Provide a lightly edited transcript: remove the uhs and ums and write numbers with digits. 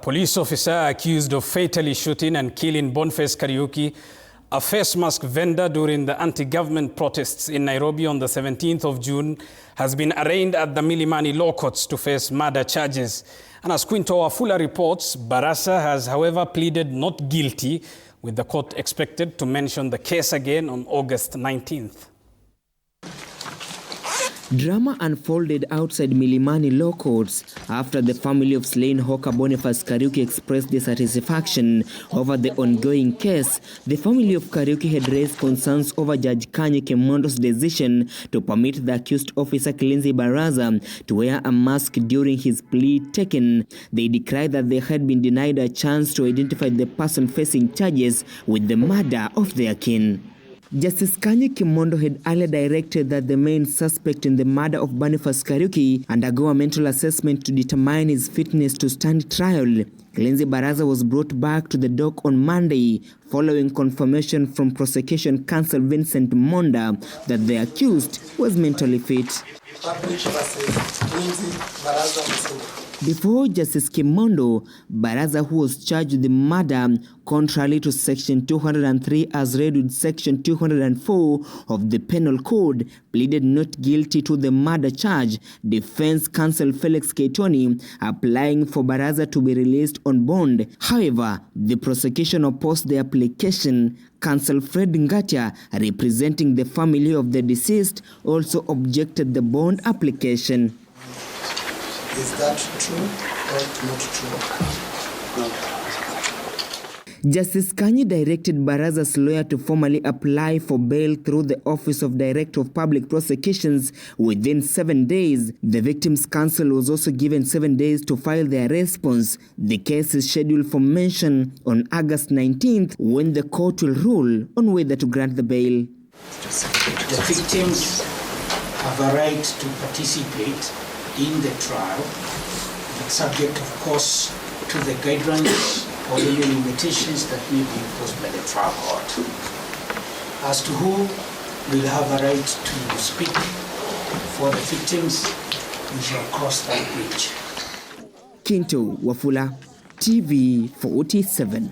Police officer accused of fatally shooting and killing Boniface Kariuki, a face mask vendor during the anti-government protests in Nairobi on the 17th of June, has been arraigned at the Milimani Law Courts to face murder charges. And as Quinto Wafula reports, Baraza has, however, pleaded not guilty, with the court expected to mention the case again on August 19th. Drama unfolded outside Milimani Law Courts after the family of slain hawker Boniface Kariuki expressed dissatisfaction over the ongoing case. The family of Kariuki had raised concerns over Judge Klinzy Kimondo's decision to permit the accused officer Klinzy Baraza to wear a mask during his plea taken. They decried that they had been denied a chance to identify the person facing charges with the murder of their kin. Justice Klinzy Kimondo had earlier directed that the main suspect in the murder of Boniface Kariuki undergo a mental assessment to determine his fitness to stand trial. Klinzy Baraza was brought back to the dock on Monday following confirmation from prosecution counsel Vincent Monda that the accused was mentally fit. Before Justice Kimondo, Baraza, who was charged with the murder, contrary to Section 203 as read with Section 204 of the Penal Code, pleaded not guilty to the murder charge. Defense counsel Felix Keitoni applying for Baraza to be released on bond. However, the prosecution opposed the application. Counsel Fred Ngatia, representing the family of the deceased, also objected the bond application. Is that true or not true? No. Justice Klinzy directed Baraza's lawyer to formally apply for bail through the Office of Director of Public Prosecutions within 7 days. The victim's counsel was also given 7 days to file their response. The case is scheduled for mention on August 19th, when the court will rule on whether to grant the bail. The victims have a right to participate in the trial, subject of course to the guidelines or any limitations that may be imposed by the trial court. As to who will have a right to speak for the victims, we shall cross that bridge. Quinto Wafula, TV 47.